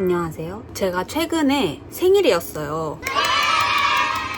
안녕하세요. 제가 최근에 생일이었어요.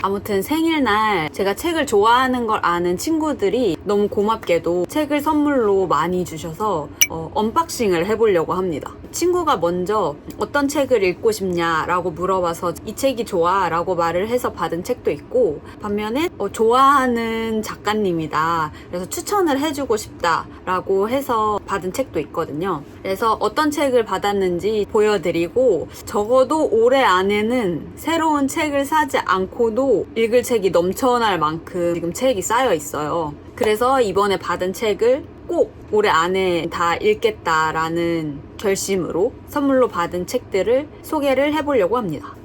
아무튼 생일날 제가 책을 좋아하는 걸 아는 친구들이 너무 고맙게도 책을 선물로 많이 주셔서 언박싱을 해보려고 합니다. 친구가 먼저 어떤 책을 읽고 싶냐라고 물어봐서 이 책이 좋아 라고 말을 해서 받은 책도 있고, 반면에 좋아하는 작가님이다 그래서 추천을 해주고 싶다 라고 해서 받은 책도 있거든요. 그래서 어떤 책을 받았는지 보여드리고, 적어도 올해 안에는 새로운 책을 사지 않고도 읽을 책이 넘쳐날 만큼 지금 책이 쌓여 있어요. 그래서 이번에 받은 책을 꼭 올해 안에 다 읽겠다라는 결심으로 선물로 받은 책들을 소개를 해보려고 합니다.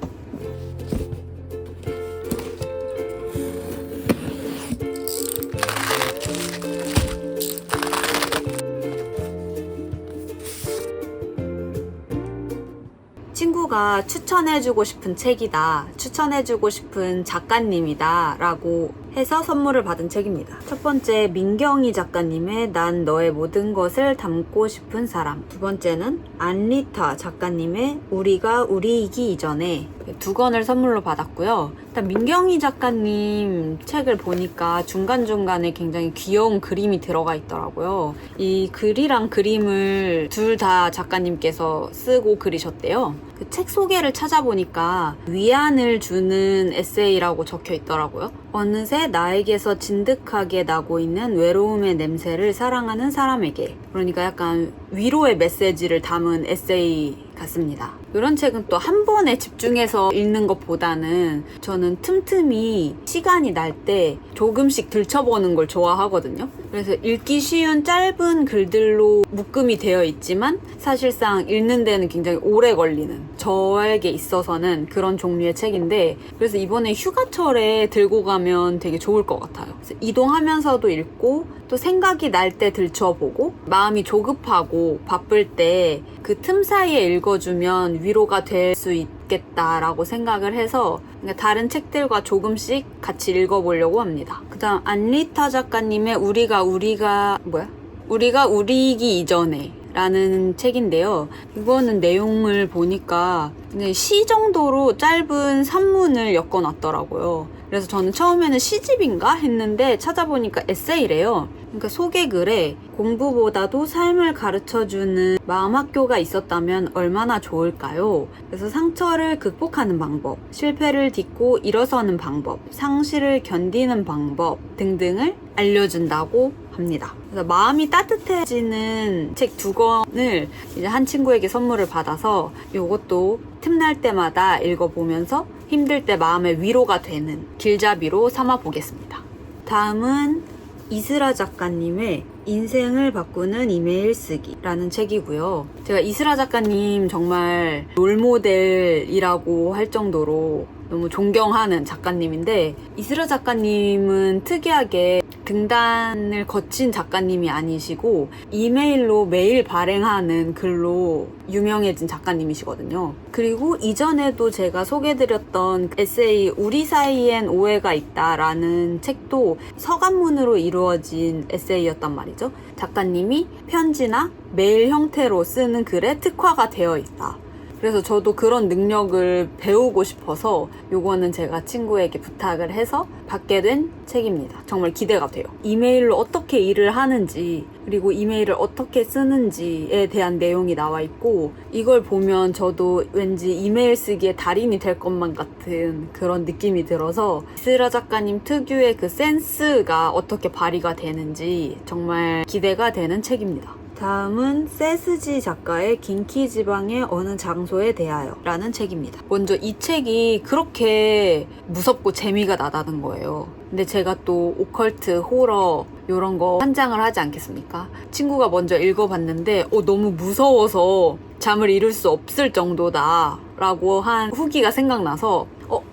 친구가 추천해주고 싶은 책이다, 추천해주고 싶은 작가님이다 라고 해서 선물을 받은 책입니다. 첫 번째, 민경희 작가님의 난 너의 모든 것을 담고 싶은 사람. 두 번째는 안리타 작가님의 우리가 우리이기 이전에. 두 권을 선물로 받았고요. 일단 민경희 작가님 책을 보니까 중간중간에 굉장히 귀여운 그림이 들어가 있더라고요. 이 글이랑 그림을 둘 다 작가님께서 쓰고 그리셨대요. 그 책 소개를 찾아보니까 위안을 주는 에세이라고 적혀 있더라고요. 어느새 나에게서 진득하게 나고 있는 외로움의 냄새를 사랑하는 사람에게. 그러니까 약간 위로의 메시지를 담은 에세이 같습니다. 이런 책은 또 한 번에 집중해서 읽는 것보다는 저는 틈틈이 시간이 날 때 조금씩 들춰보는 걸 좋아하거든요. 그래서 읽기 쉬운 짧은 글들로 묶음이 되어 있지만 사실상 읽는 데는 굉장히 오래 걸리는, 저에게 있어서는 그런 종류의 책인데, 그래서 이번에 휴가철에 들고 가면 되게 좋을 것 같아요. 그래서 이동하면서도 읽고 또 생각이 날 때 들춰보고 마음이 조급하고 바쁠 때 그 틈 사이에 읽어주면 위로가 될 수 있겠다라고 생각을 해서 다른 책들과 조금씩 같이 읽어보려고 합니다. 그 다음 안리타 작가님의 우리가 우리이기 이전에 라는 책인데요. 이거는 내용을 보니까 시 정도로 짧은 산문을 엮어놨더라고요. 그래서 저는 처음에는 시집인가 했는데 찾아보니까 에세이래요. 그러니까 소개글에 공부보다도 삶을 가르쳐주는 마음학교가 있었다면 얼마나 좋을까요? 그래서 상처를 극복하는 방법, 실패를 딛고 일어서는 방법, 상실을 견디는 방법 등등을 알려준다고 합니다. 그래서 마음이 따뜻해지는 책 두 권을 이제 한 친구에게 선물을 받아서 이것도 틈날 때마다 읽어보면서 힘들 때 마음의 위로가 되는 길잡이로 삼아 보겠습니다. 다음은 이슬아 작가님의 인생을 바꾸는 이메일 쓰기라는 책이고요. 제가 이슬아 작가님 정말 롤모델이라고 할 정도로 너무 존경하는 작가님인데, 이슬아 작가님은 특이하게 등단을 거친 작가님이 아니시고 이메일로 매일 발행하는 글로 유명해진 작가님이시거든요. 그리고 이전에도 제가 소개해드렸던 에세이 우리 사이엔 오해가 있다라는 책도 서간문으로 이루어진 에세이였단 말이죠. 작가님이 편지나 메일 형태로 쓰는 글에 특화가 되어 있다. 그래서 저도 그런 능력을 배우고 싶어서 요거는 제가 친구에게 부탁을 해서 받게 된 책입니다. 정말 기대가 돼요. 이메일로 어떻게 일을 하는지, 그리고 이메일을 어떻게 쓰는지에 대한 내용이 나와 있고, 이걸 보면 저도 왠지 이메일 쓰기에 달인이 될 것만 같은 그런 느낌이 들어서 이슬아 작가님 특유의 그 센스가 어떻게 발휘가 되는지 정말 기대가 되는 책입니다. 다음은 세스지 작가의 긴키지방의 어느 장소에 대하여 라는 책입니다. 먼저 이 책이 그렇게 무섭고 재미가 나다는 거예요. 근데 제가 또 오컬트, 호러 이런 거 환장을 하지 않겠습니까? 친구가 먼저 읽어봤는데 너무 무서워서 잠을 이룰 수 없을 정도다 라고 한 후기가 생각나서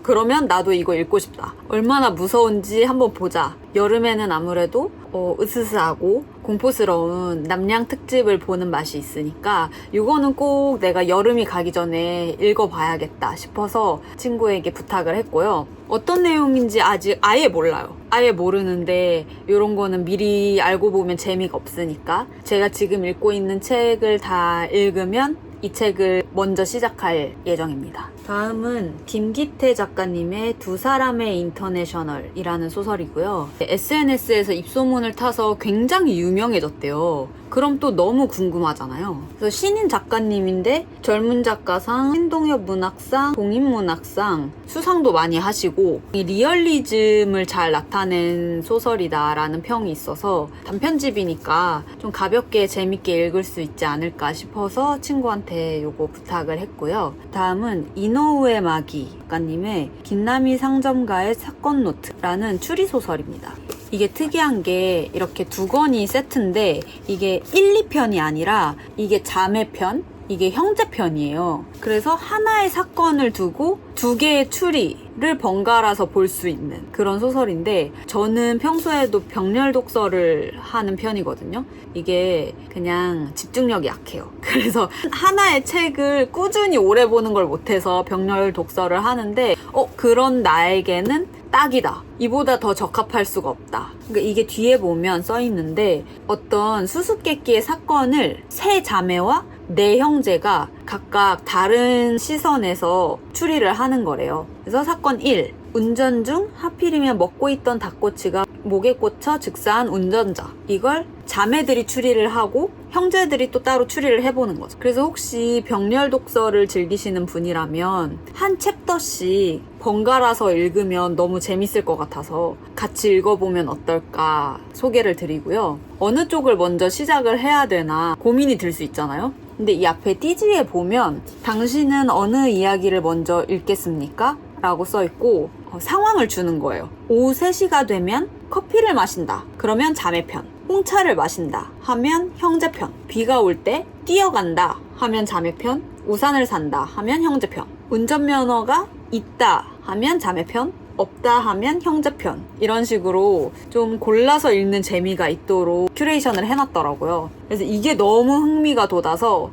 그러면 나도 이거 읽고 싶다. 얼마나 무서운지 한번 보자. 여름에는 아무래도 으스스하고 공포스러운 남양 특집을 보는 맛이 있으니까 이거는 꼭 내가 여름이 가기 전에 읽어봐야겠다 싶어서 친구에게 부탁을 했고요. 어떤 내용인지 아직 아예 몰라요. 아예 모르는데 이런 거는 미리 알고 보면 재미가 없으니까 제가 지금 읽고 있는 책을 다 읽으면 이 책을 먼저 시작할 예정입니다. 다음은 김기태 작가님의 두 사람의 인터내셔널이라는 소설이고요. SNS에서 입소문을 타서 굉장히 유명해졌대요. 그럼 또 너무 궁금하잖아요. 그래서 신인 작가님인데 젊은 작가상, 신동엽 문학상, 동인문학상 수상도 많이 하시고 이 리얼리즘을 잘 나타낸 소설이다라는 평이 있어서 단편집이니까 좀 가볍게 재밌게 읽을 수 있지 않을까 싶어서 친구한테 요거 부탁을 했고요. 다음은 이노우에 마기 작가님의 긴나미 상점가의 사건 노트라는 추리소설입니다. 이게 특이한 게 이렇게 두 권이 세트인데 이게 1, 2편이 아니라 이게 자매편, 이게 형제편이에요. 그래서 하나의 사건을 두고 두 개의 추리를 번갈아서 볼 수 있는 그런 소설인데 저는 평소에도 병렬 독서를 하는 편이거든요. 이게 그냥 집중력이 약해요. 그래서 하나의 책을 꾸준히 오래 보는 걸 못해서 병렬 독서를 하는데 그런 나에게는 딱이다. 이보다 더 적합할 수가 없다. 그러니까 이게 뒤에 보면 써 있는데 어떤 수수께끼의 사건을 세 자매와 네 형제가 각각 다른 시선에서 추리를 하는 거래요. 그래서 사건 1. 운전 중 하필이면 먹고 있던 닭꼬치가 목에 꽂혀 즉사한 운전자. 이걸 자매들이 추리를 하고 형제들이 또 따로 추리를 해보는 거죠. 그래서 혹시 병렬 독서를 즐기시는 분이라면 한 챕터씩 번갈아서 읽으면 너무 재밌을 것 같아서 같이 읽어보면 어떨까 소개를 드리고요. 어느 쪽을 먼저 시작을 해야 되나 고민이 들 수 있잖아요. 근데 이 앞에 띠지에 보면 당신은 어느 이야기를 먼저 읽겠습니까? 라고 써있고 상황을 주는 거예요. 오후 3시가 되면 커피를 마신다. 그러면 자매편. 홍차를 마신다. 하면 형제편. 비가 올 때 뛰어간다. 하면 자매편. 우산을 산다. 하면 형제편. 운전면허가 있다. 하면 자매편. 없다 하면 형제편. 이런 식으로 좀 골라서 읽는 재미가 있도록 큐레이션을 해놨더라고요. 그래서 이게 너무 흥미가 돋아서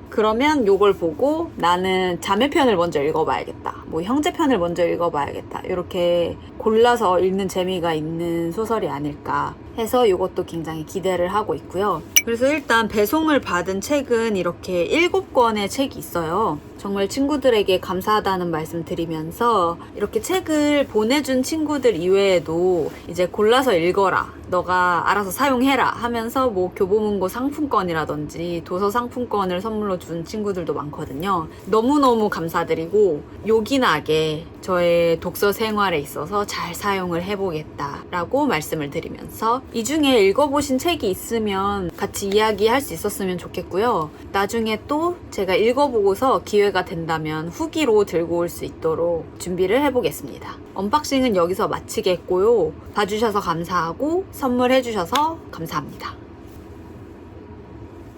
그러면 요걸 보고 나는 자매편을 먼저 읽어봐야겠다. 뭐 형제편을 먼저 읽어봐야겠다. 이렇게 골라서 읽는 재미가 있는 소설이 아닐까 해서 이것도 굉장히 기대를 하고 있고요. 그래서 일단 배송을 받은 책은 이렇게 7권의 책이 있어요. 정말 친구들에게 감사하다는 말씀 드리면서 이렇게 책을 보내준 친구들 이외에도 이제 골라서 읽어라. 너가 알아서 사용해라 하면서 뭐 교보문고 상품권이라든지 도서 상품권을 선물로 준 친구들도 많거든요. 너무너무 감사드리고 요긴하게 저의 독서 생활에 있어서 잘 사용을 해보겠다라고 말씀을 드리면서 이 중에 읽어보신 책이 있으면 같이 이야기할 수 있었으면 좋겠고요. 나중에 또 제가 읽어보고서 기회가 된다면 후기로 들고 올 수 있도록 준비를 해보겠습니다. 언박싱은 여기서 마치겠고요. 봐주셔서 감사하고 선물해주셔서 감사합니다.